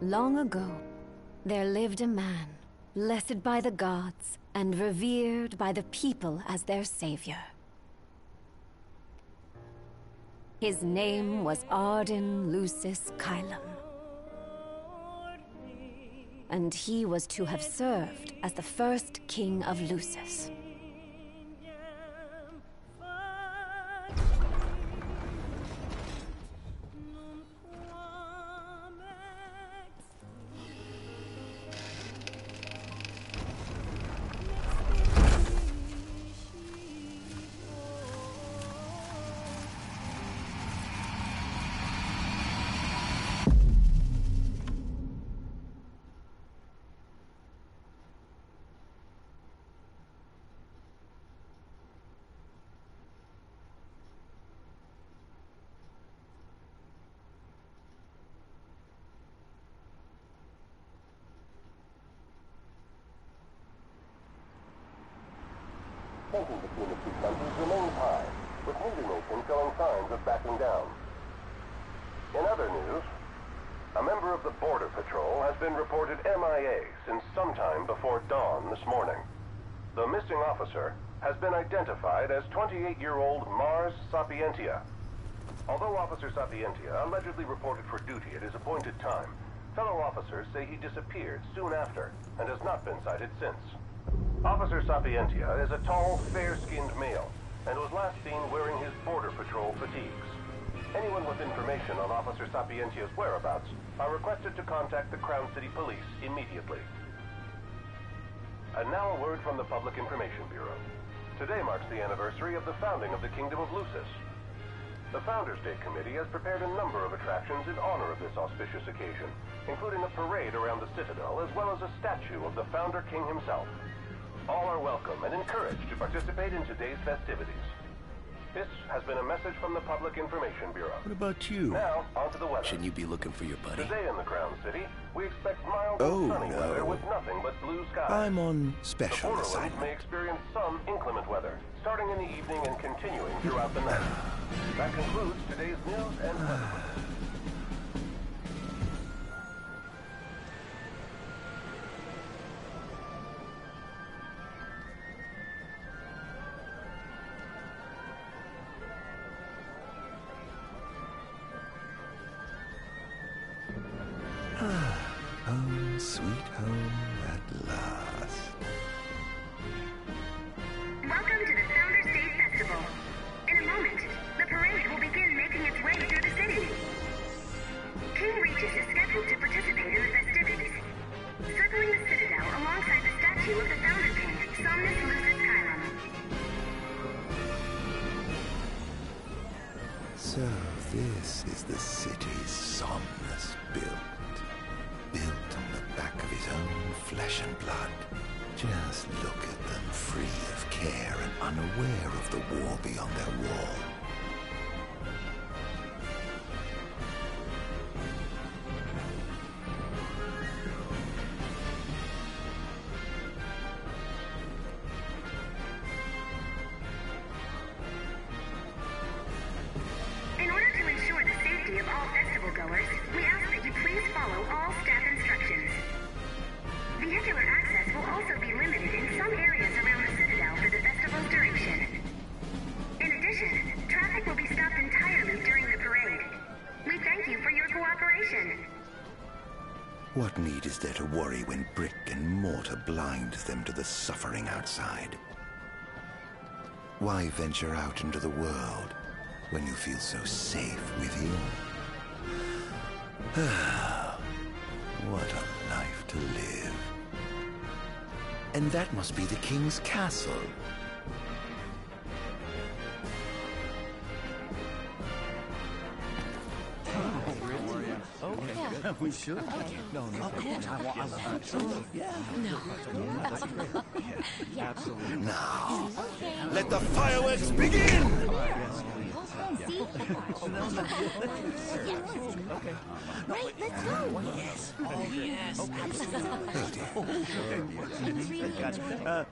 Long ago, there lived a man, blessed by the gods and revered by the people as their savior. His name was Arden Lucis Kylum, and he was to have served as the first king of Lucis. Tension between the two countries remains high, with neither nation showing signs of backing down. In other news, a member of the Border Patrol has been reported MIA since sometime before dawn this morning. The missing officer has been identified as 28-year-old Mars Sapientia. Although Officer Sapientia allegedly reported for duty at his appointed time, fellow officers say he disappeared soon after and has not been sighted since. Officer Sapientia is a tall, fair-skinned male, and was last seen wearing his Border Patrol fatigues. Anyone with information on Officer Sapientia's whereabouts are requested to contact the Crown City Police immediately. And now a word from the Public Information Bureau. Today marks the anniversary of the founding of the Kingdom of Lucis. The Founders Day Committee has prepared a number of attractions in honor of this auspicious occasion, including a parade around the Citadel as well as a statue of the Founder King himself. All are welcome and encouraged to participate in today's festivities. This has been a message from the Public Information Bureau. What about you? Now, on to the weather. Shouldn't you be looking for your buddy? Today in the Crown City, we expect mild and sunny weather with nothing but blue skies. I'm on special the Borderlands assignment. may experience some inclement weather, starting in the evening and continuing throughout the night. That concludes today's news and weather. Home, sweet home at last. Welcome to the Founders Day Festival. In a moment, the parade will begin making its way through the city. King Regis is scheduled to participate in the festivities, circling the Citadel alongside the statue of the Founder King, Somnus Lucis Chiron. So this is the city Somnus built. Built on the back of his own flesh and blood. Just look at them, free of care and unaware of the war beyond their wall. In order to ensure the safety of all festival goers, we ask that you please follow all staff instructions. Vehicular access will also be limited in some areas around the Citadel for the festival's duration. In addition, traffic will be stopped entirely during the parade. We thank you for your cooperation. What need is there to worry when brick and mortar blinds them to the suffering outside? Why venture out into the world when you feel so safe within? What a life to live. And that must be the king's castle. We should. No. Absolutely. Yeah. No. That's great. Yeah. Absolutely. Now, let the fireworks begin! Okay. Right, let's go. Yes. Oh, yes. Absolutely. Gotcha.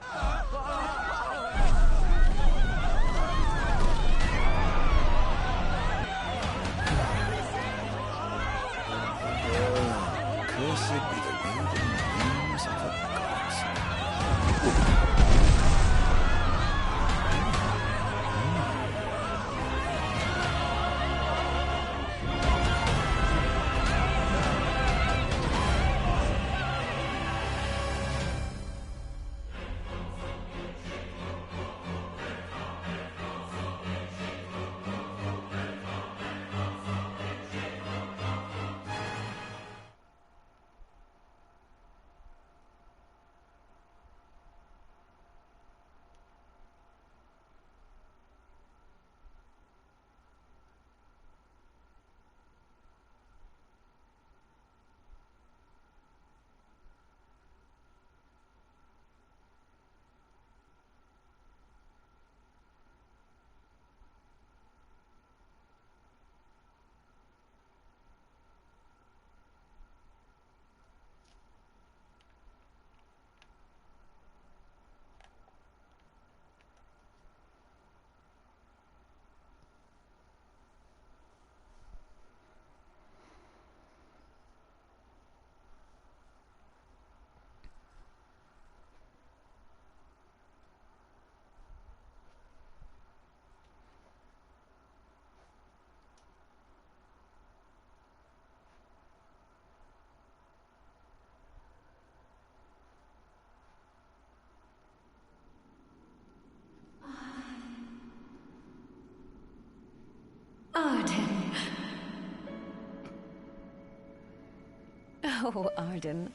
Oh, Arden,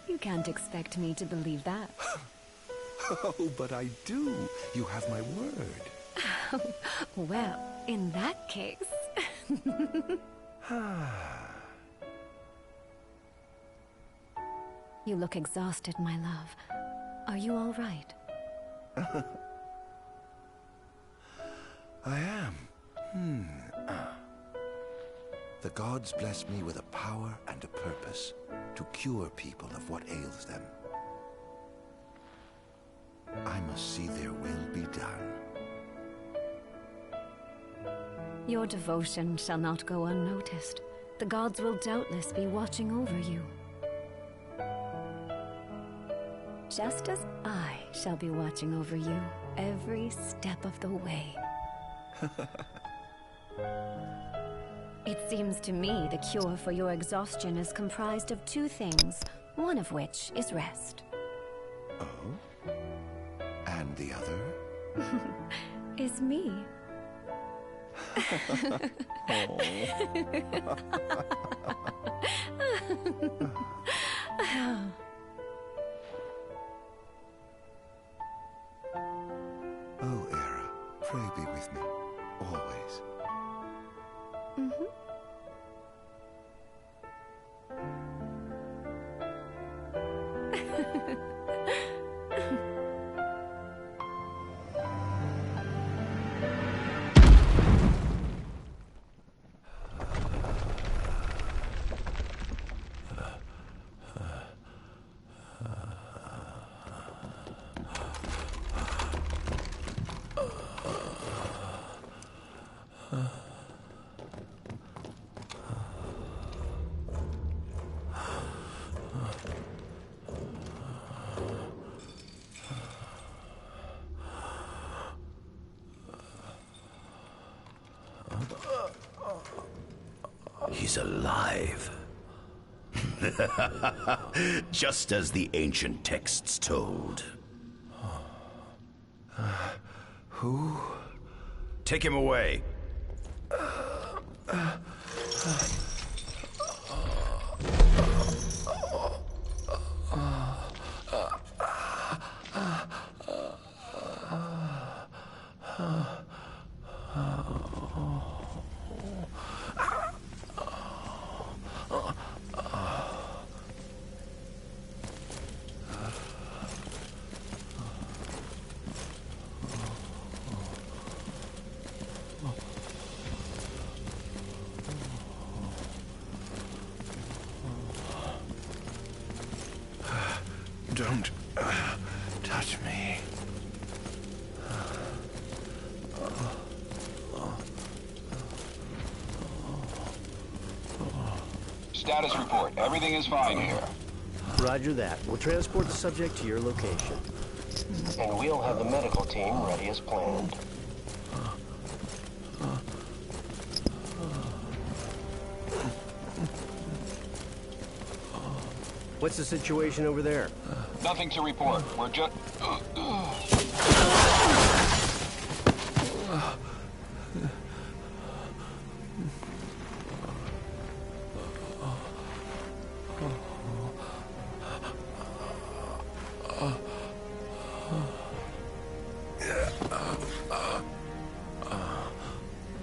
you can't expect me to believe that. Oh, but I do. You have my word. Well, in that case... You look exhausted, my love. Are you all right? I am. The gods bless me with a power and a purpose to cure people of what ails them. I must see their will be done. Your devotion shall not go unnoticed. The gods will doubtless be watching over you. Just as I shall be watching over you every step of the way. It seems to me the cure for your exhaustion is comprised of two things, one of which is rest. Oh? And the other? Is me. Oh, Era, pray be with me, always. He's alive. Just as the ancient texts told. Who? Take him away. Don't touch me. Status report. Everything is fine here. Roger that. We'll transport the subject to your location. And we'll have the medical team ready as planned. What's the situation over there? Nothing to report. We're just...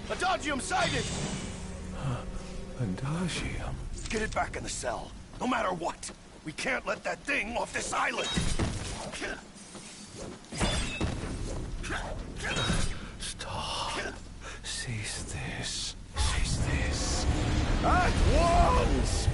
Adagium sighted! Adagium? Get it back in the cell, no matter what. We can't let that thing off this island. Stop. Cease this. Cease this. At once!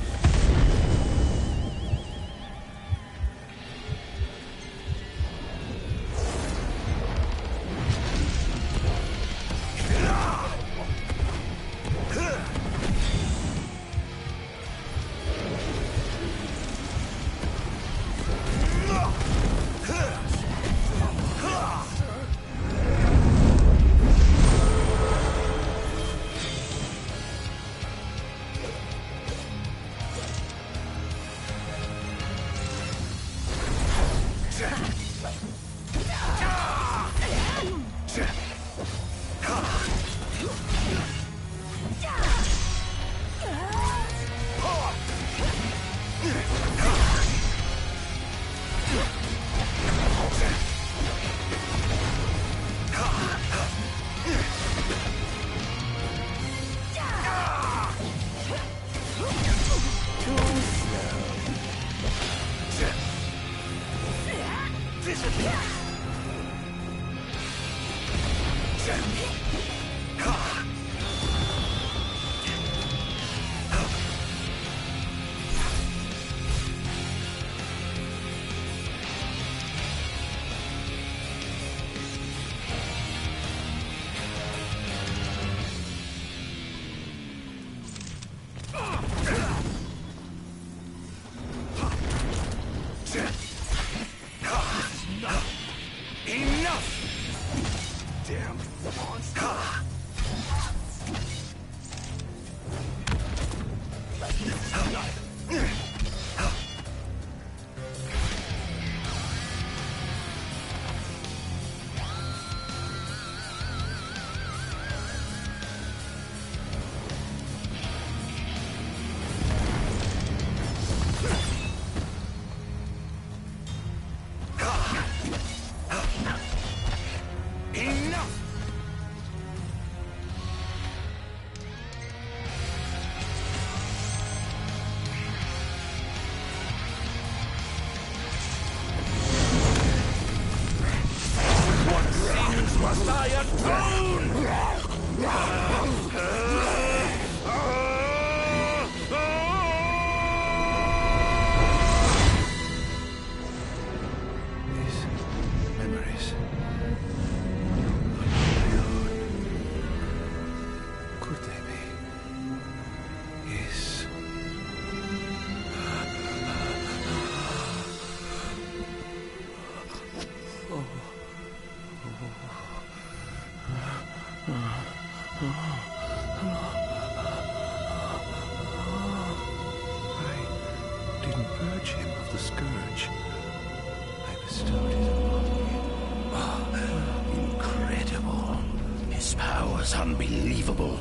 Unbelievable.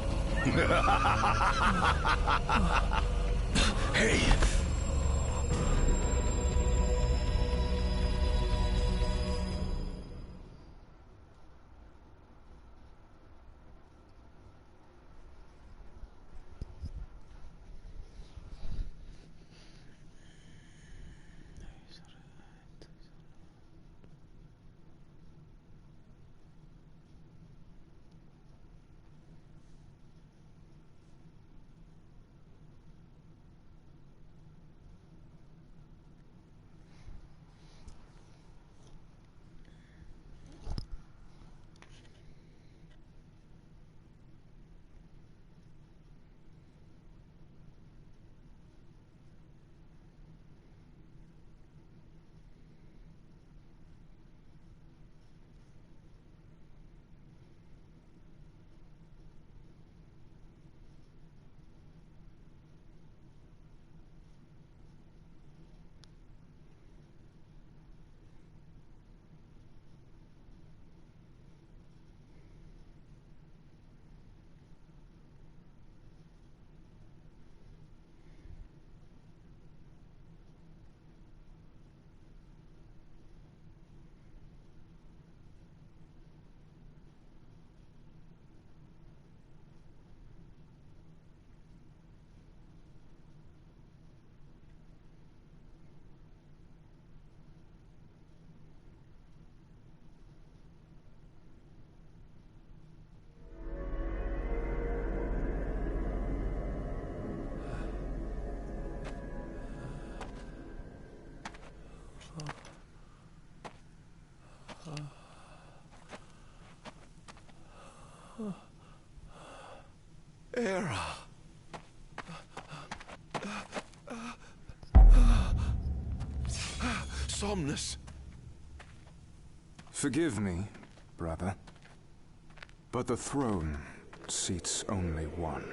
Hey! Era. Somnus. Forgive me, brother, but the throne seats only one.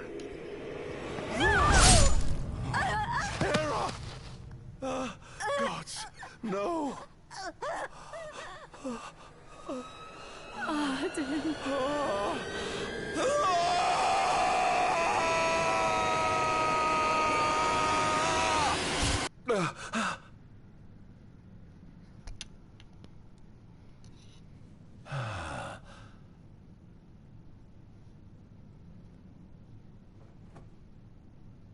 Era! Gods, no! Arden.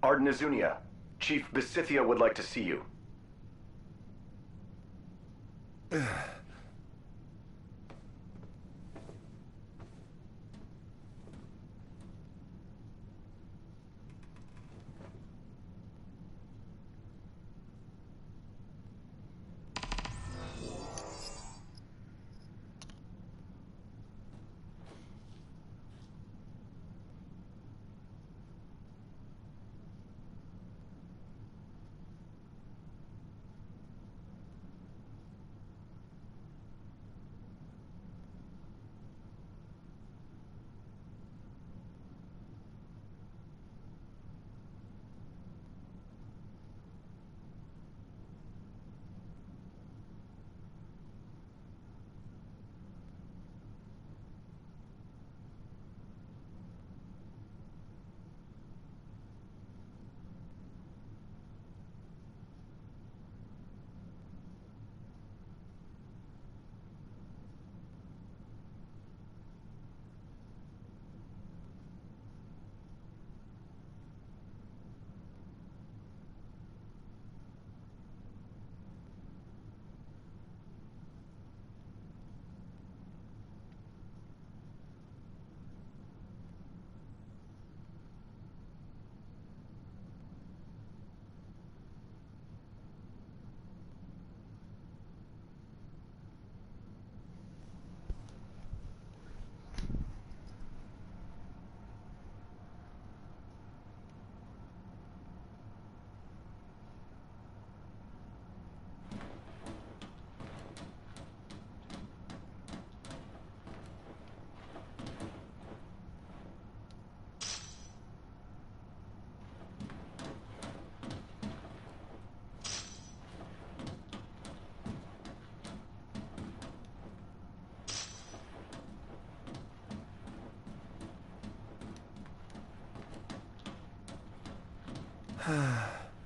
Arden Azunia, Chief Besithia would like to see you.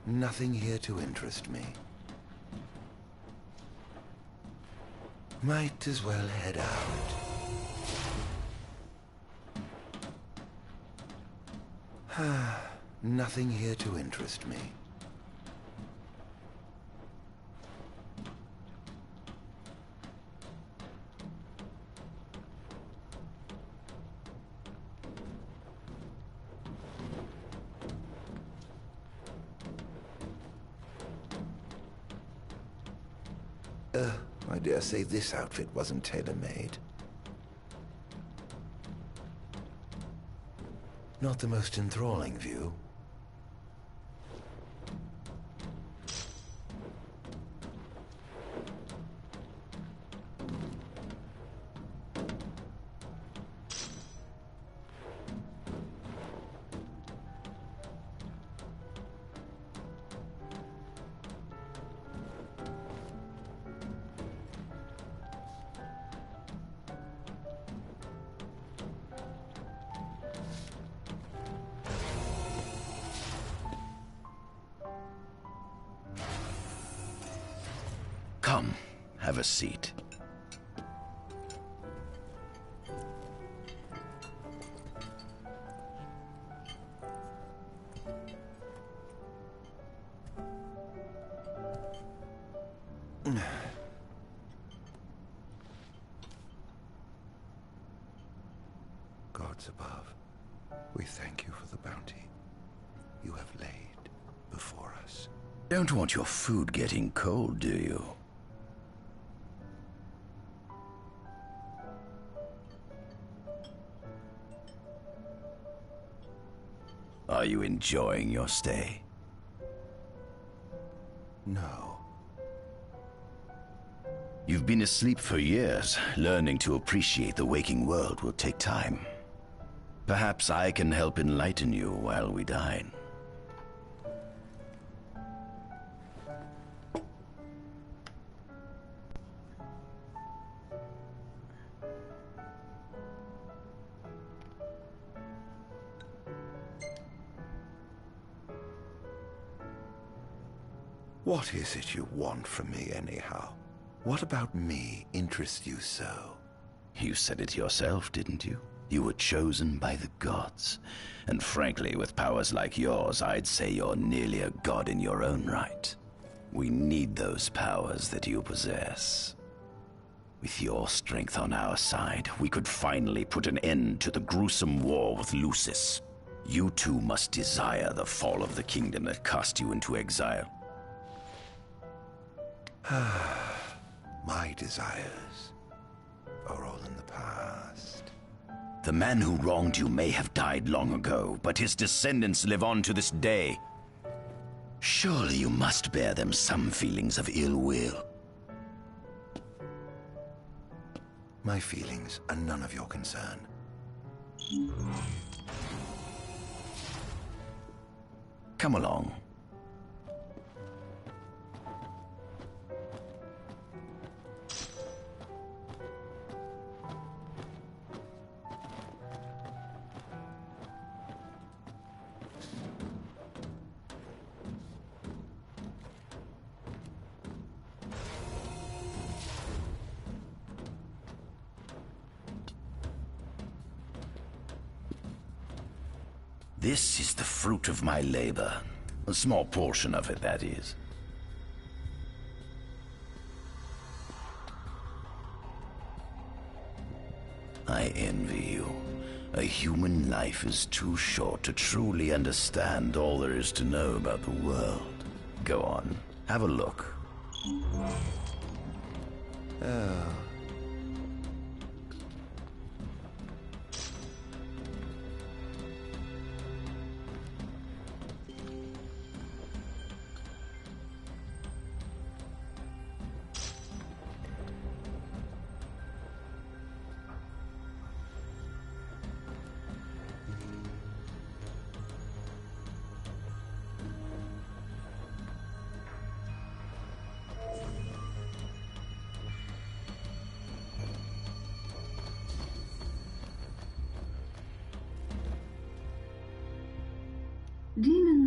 Nothing here to interest me. Might as well head out. Nothing here to interest me. I dare say this outfit wasn't tailor-made. Not the most enthralling view. Come, have a seat. Gods above, we thank you for the bounty you have laid before us. Don't want your food getting cold, do you? Are you enjoying your stay? No. You've been asleep for years. Learning to appreciate the waking world will take time. Perhaps I can help enlighten you while we dine. What is it you want from me, anyhow? What about me interests you so? You said it yourself, didn't you? You were chosen by the gods. And frankly, with powers like yours, I'd say you're nearly a god in your own right. We need those powers that you possess. With your strength on our side, we could finally put an end to the gruesome war with Lucis. You too must desire the fall of the kingdom that cast you into exile. My desires are all in the past. The man who wronged you may have died long ago, but his descendants live on to this day. Surely you must bear them some feelings of ill will. My feelings are none of your concern. Come along. This is the fruit of my labor. A small portion of it, that is. I envy you. A human life is too short to truly understand all there is to know about the world. Go on, have a look. Oh.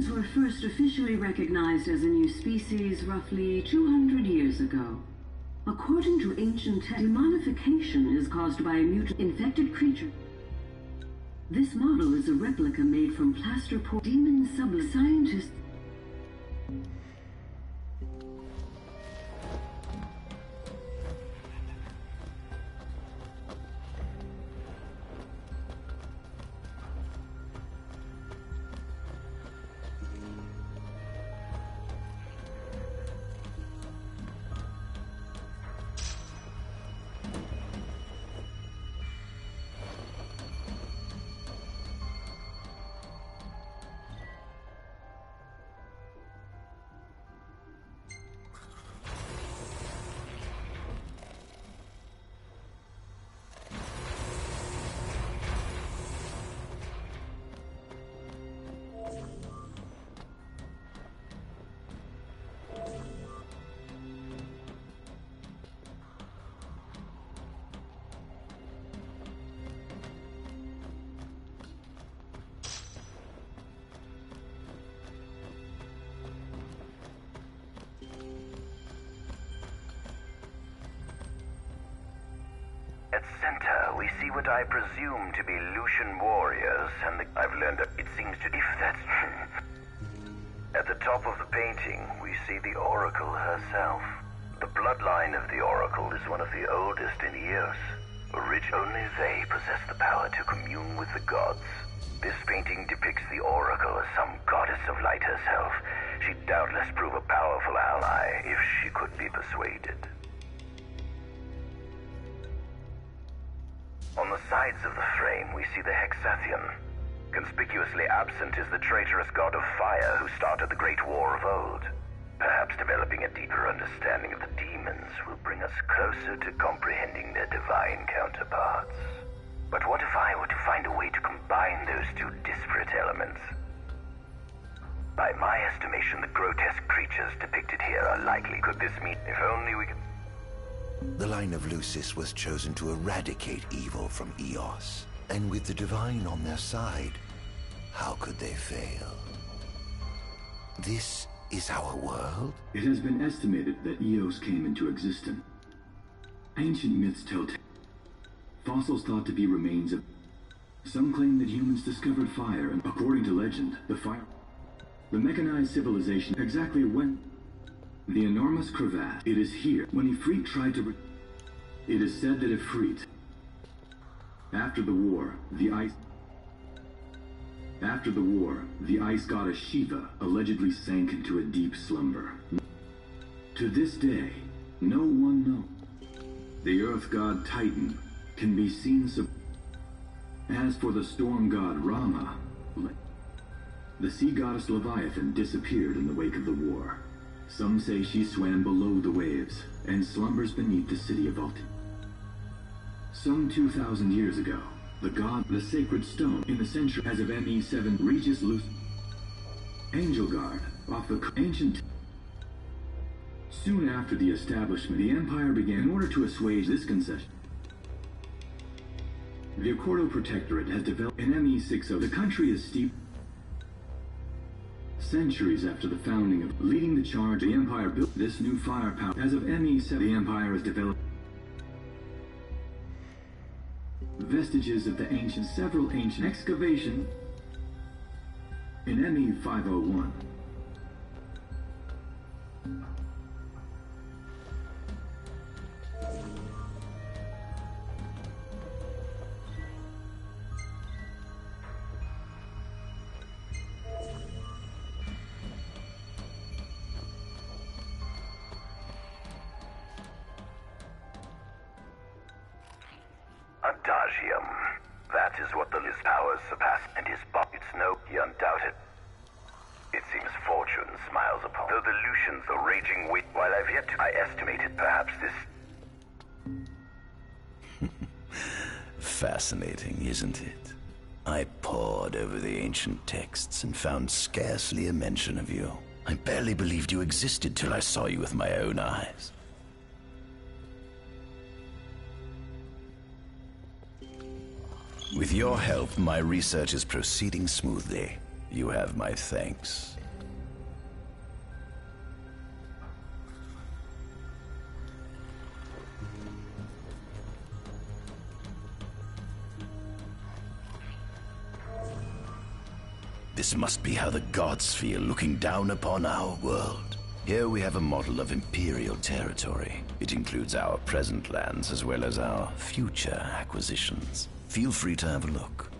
humans were first officially recognized as a new species roughly 200 years ago. According to ancient texts, demonification is caused by a mutant-infected creature. This model is a replica made from plaster demon scientists. At center, we see what I presume to be Lucian warriors, and I've learned that it seems to... if that's true. At the top of the painting, we see the Oracle herself. The bloodline of the Oracle is one of the oldest in Eos. Only they possess the power to commune with the gods. This painting depicts the Oracle as some goddess of light herself. She'd doubtless prove a powerful ally if she could be persuaded. On the sides of the frame, we see the Hexathian. Conspicuously absent is the traitorous god of fire who started the Great War of old. Perhaps developing a deeper understanding of the demons will bring us closer to comprehending their divine counterparts. But what if I were to find a way to combine those two disparate elements? By my estimation, the grotesque creatures depicted here are likely. Could this mean... if only we could... The line of Lucis was chosen to eradicate evil from Eos. And with the divine on their side, how could they fail? This is our world? It has been estimated that Eos came into existence. Ancient myths tell fossils thought to be remains of... Some claim that humans discovered fire, and according to legend, the mechanized civilization exactly when... The enormous crevasse. It is here. When Ifrit tried to... It is said that Ifrit... After the war, the ice goddess Shiva allegedly sank into a deep slumber. To this day, no one knows. The earth god Titan can be seen As for the storm god Rama, the sea goddess Leviathan disappeared in the wake of the war. Some say she swam below the waves and slumbers beneath the city of Alti. Some 2,000 years ago, the sacred stone in the century as of ME7 Regis Luce, Angel Guard, off the ancient. Soon after the establishment, the Empire began in order to assuage this concession. The Accordo Protectorate has developed in ME60. The country is steep. Centuries after the founding of leading the charge, the Empire built this new firepower. As of ME7, the Empire has developed vestiges of the several ancient excavation in ME501. Adagium. That is what his powers surpass, and his it's no undoubted. It seems fortune smiles upon. Though the Lucians are raging wait while I've yet to... I estimated perhaps this... Fascinating, isn't it? I pored over the ancient texts and found scarcely a mention of you. I barely believed you existed till I saw you with my own eyes. With your help, my research is proceeding smoothly. You have my thanks. This must be how the gods feel looking down upon our world. Here we have a model of Imperial territory. It includes our present lands as well as our future acquisitions. Feel free to have a look.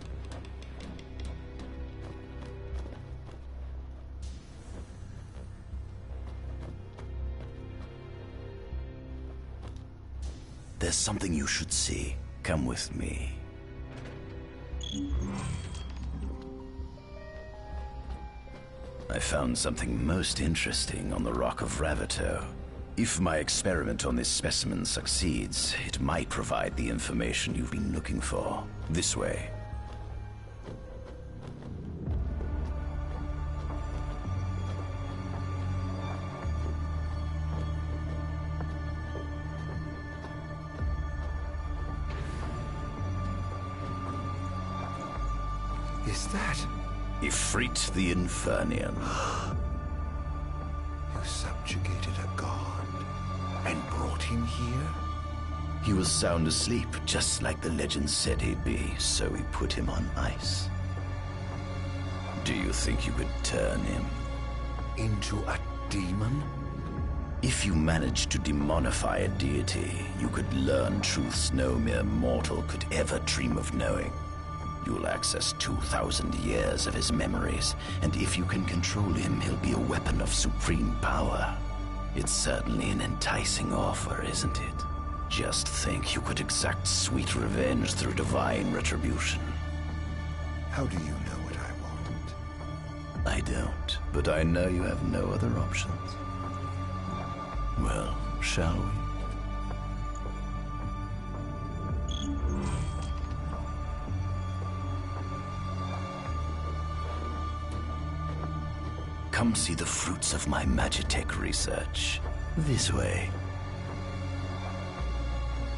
There's something you should see. Come with me. I found something most interesting on the Rock of Ravito. If my experiment on this specimen succeeds, it might provide the information you've been looking for. This way. Is that? Ifrit the Infernian. You subjugated a god and brought him here? He was sound asleep, just like the legend said he'd be, so we put him on ice. Do you think you could turn him into a demon? If you managed to demonify a deity, you could learn truths no mere mortal could ever dream of knowing. You'll access 2,000 years of his memories, and if you can control him, he'll be a weapon of supreme power. It's certainly an enticing offer, isn't it? Just think you could exact sweet revenge through divine retribution. How do you know what I want? I don't, but I know you have no other options. Well, shall we? Come see the fruits of my Magitech research. This way.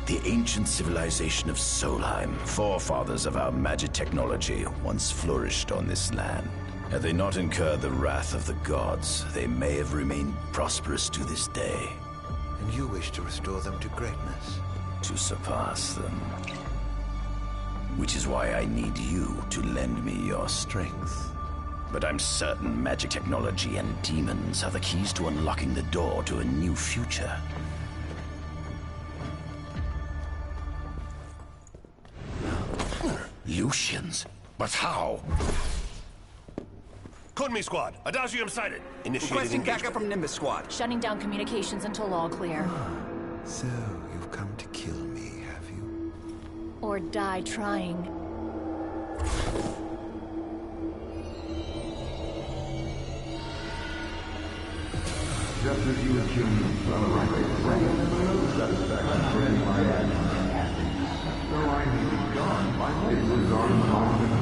The ancient civilization of Solheim, forefathers of our magic technology, once flourished on this land. Had they not incurred the wrath of the gods, they may have remained prosperous to this day. And you wish to restore them to greatness? To surpass them. Which is why I need you to lend me your strength. But I'm certain magic technology and demons are the keys to unlocking the door to a new future. Lucians? But how? Kunmi Squad, Adagium sighted. Initiating Requesting engagement. backup from Nimbus Squad. Shutting down communications until all clear. So, you've come to kill me, have you? Or die trying. Just as you achieved satisfaction my action. So I may be gone by it was on the constant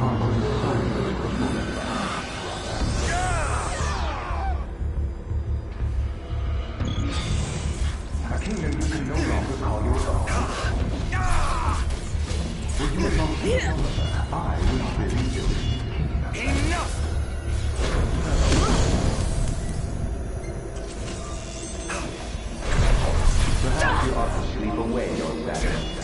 a kingdom you can no longer call your own. Would you not I would bid you. Enough! Perhaps you ought to sleep away your sadness.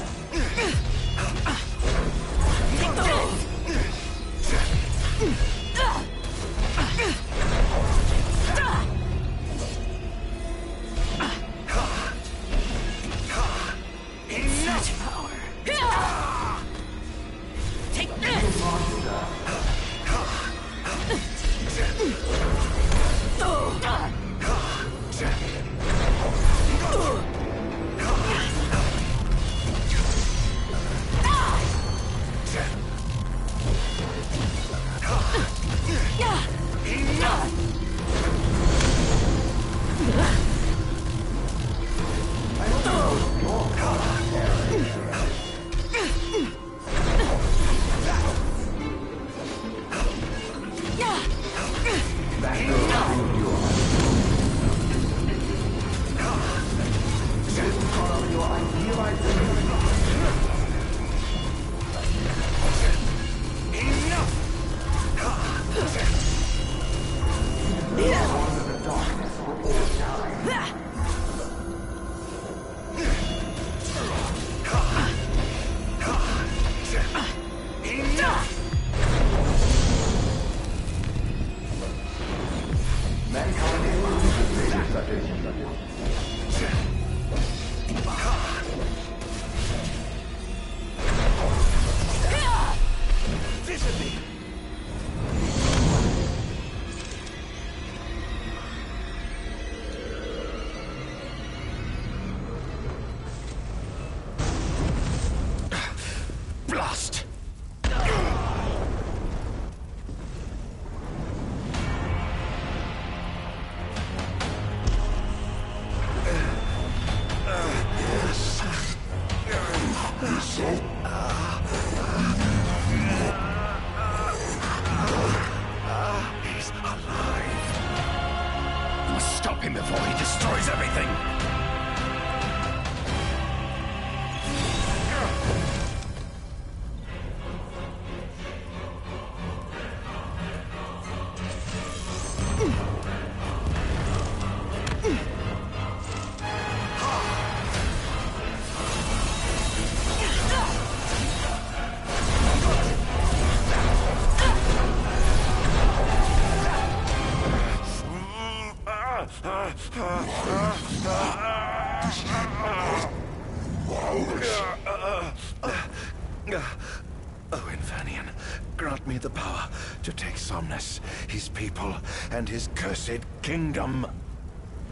me the power to take Somnus, his people, and his cursed kingdom,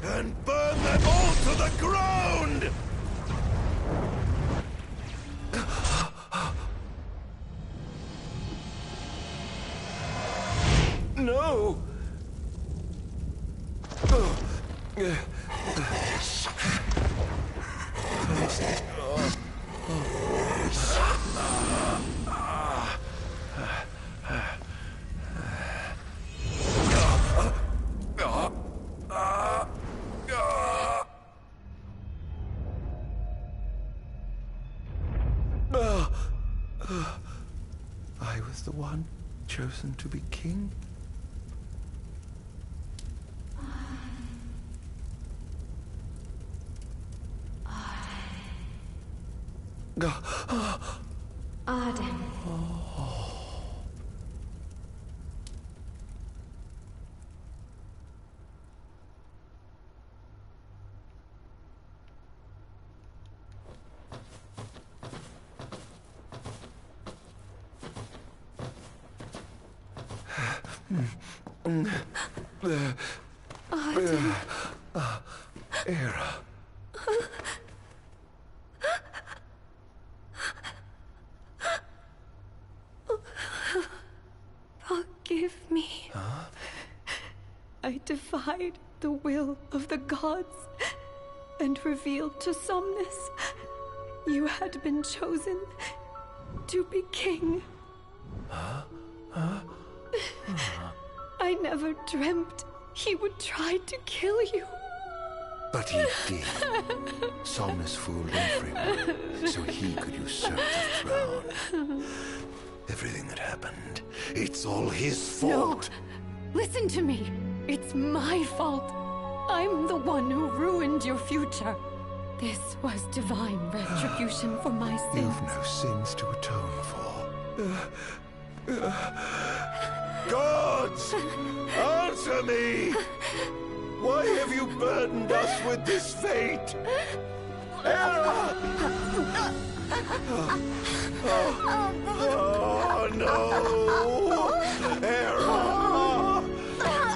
and burn them all to the ground! No! I was the one chosen to be king? Arden. Era. Forgive me. I defied the will of the gods and revealed to Somnus you had been chosen to be king. I never dreamt he would try to kill you. But he did. Somnus fooled everyone so he could usurp the throne. Everything that happened, it's all his fault. No! Listen to me. It's my fault. I'm the one who ruined your future. This was divine retribution for my sins. You've no sins to atone for. Gods! Answer me! Why have you burdened us with this fate? Era! Oh no! Era!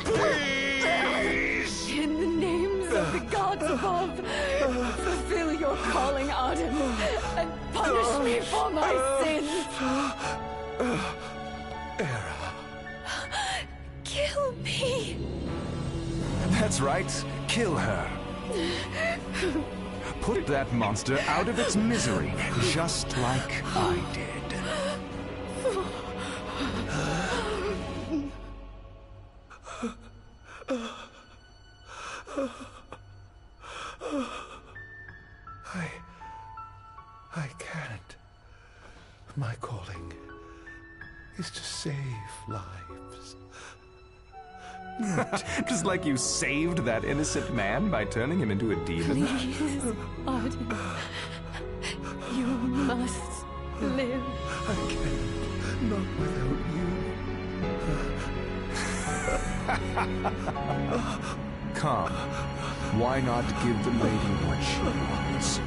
Please! In the names of the gods above, fulfill your calling, Arden, and punish me for my sins! Era. Kill me! That's right. Kill her. Put that monster out of its misery, just like I did. I can't. My calling is to save lives. Just like you saved that innocent man by turning him into a demon. Please, Arden. You must live. I can't. Not without you. Come. Why not give the lady what she wants?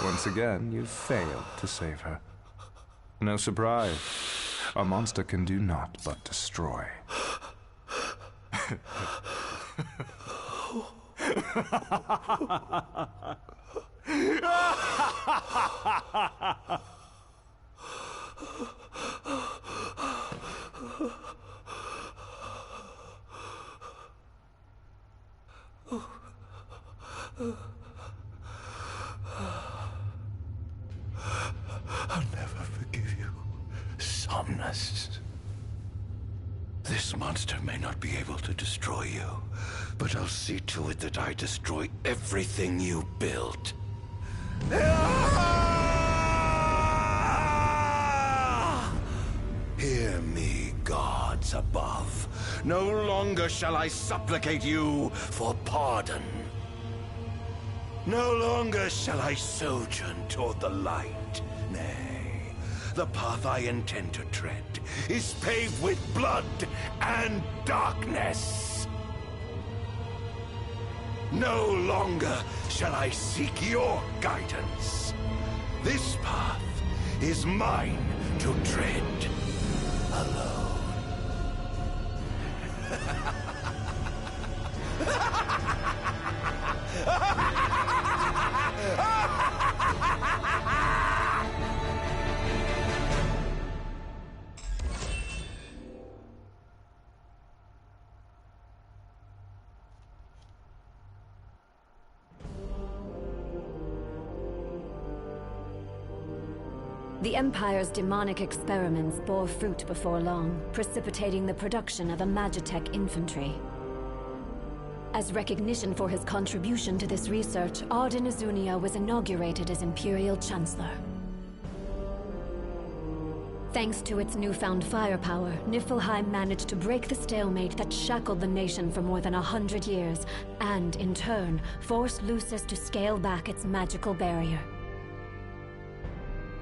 Once again, you failed to save her. No surprise. A monster can do naught but destroy. I'll never forgive you, Somnus. This monster may not be able to destroy you, but I'll see to it that I destroy everything you built. Hear me, gods above. No longer shall I supplicate you for pardon. No longer shall I sojourn toward the light. Nay, the path I intend to tread is paved with blood and darkness. No longer shall I seek your guidance. This path is mine to tread alone. The Empire's demonic experiments bore fruit before long, precipitating the production of a Magitech infantry. As recognition for his contribution to this research, Arden Azunia was inaugurated as Imperial Chancellor. Thanks to its newfound firepower, Niflheim managed to break the stalemate that shackled the nation for more than 100 years, and, in turn, forced Lucis to scale back its magical barrier.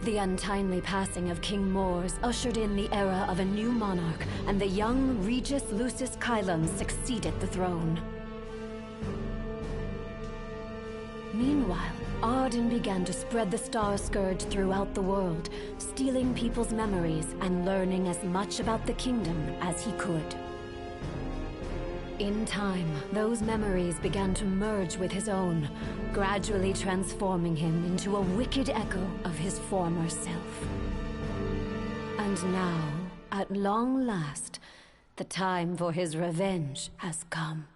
The untimely passing of King Mors ushered in the era of a new monarch, and the young Regis Lucis Kylum succeeded the throne. Meanwhile, Arden began to spread the Star Scourge throughout the world, stealing people's memories and learning as much about the kingdom as he could. In time, those memories began to merge with his own, gradually transforming him into a wicked echo of his former self. And now, at long last, the time for his revenge has come.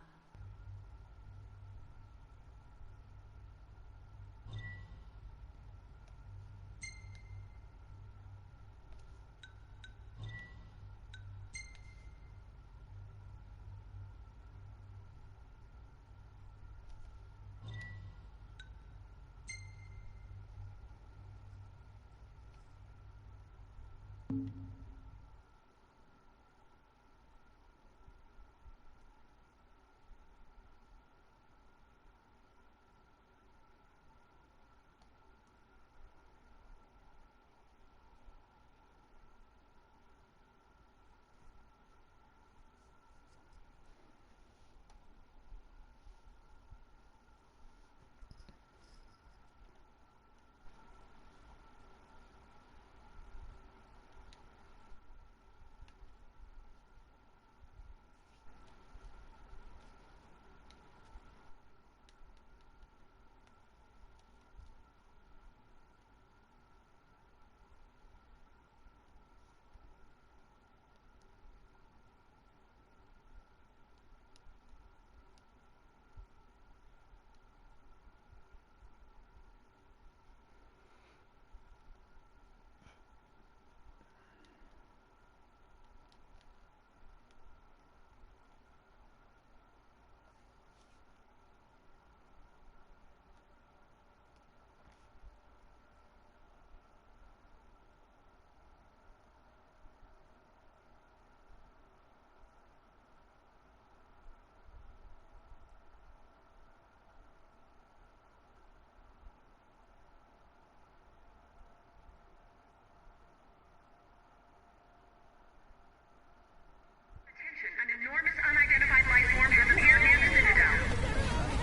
An enormous unidentified life form has appeared near the Citadel.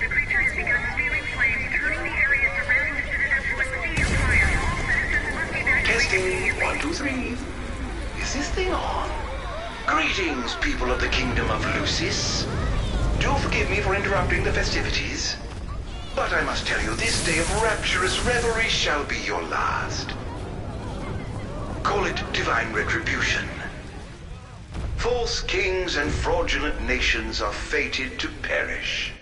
The creature has begun spewing flames, turning the area surrounding the Citadel to a sea of fire. All citizens must evacuate. Testing, 1, 2, 3. Is this thing on? Greetings, people of the Kingdom of Lucis. Do forgive me for interrupting the festivities, but I must tell you, this day of rapturous revelry shall be your last. Call it divine retribution. False kings and fraudulent nations are fated to perish.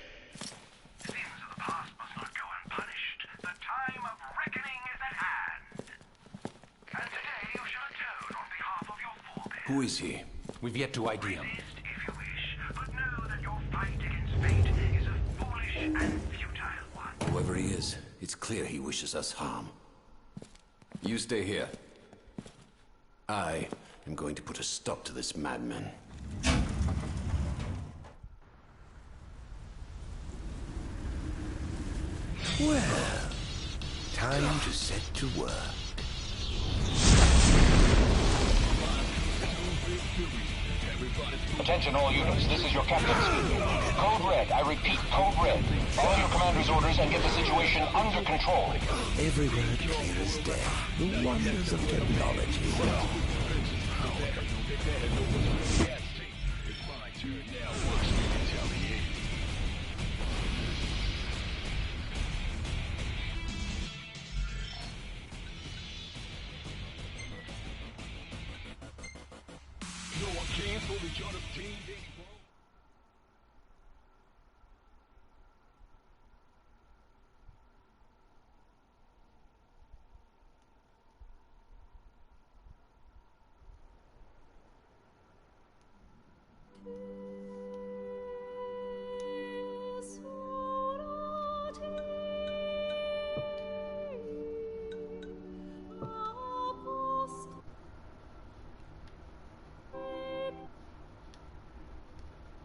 Sins of the past must not go unpunished. The time of reckoning is at hand. And today you shall atone on behalf of your forebears. Who is he? We've yet to ID him. Resist if you wish, but know that your fight against fate is a foolish and futile one. Whoever he is, it's clear he wishes us harm. You stay here. I am going to put a stop to this madman. Well, time to set to work. Attention all units, this is your captain speaking. Code Red, I repeat, Code Red. Follow your commander's orders and get the situation under control. Every word clear as day. The wonders of technology.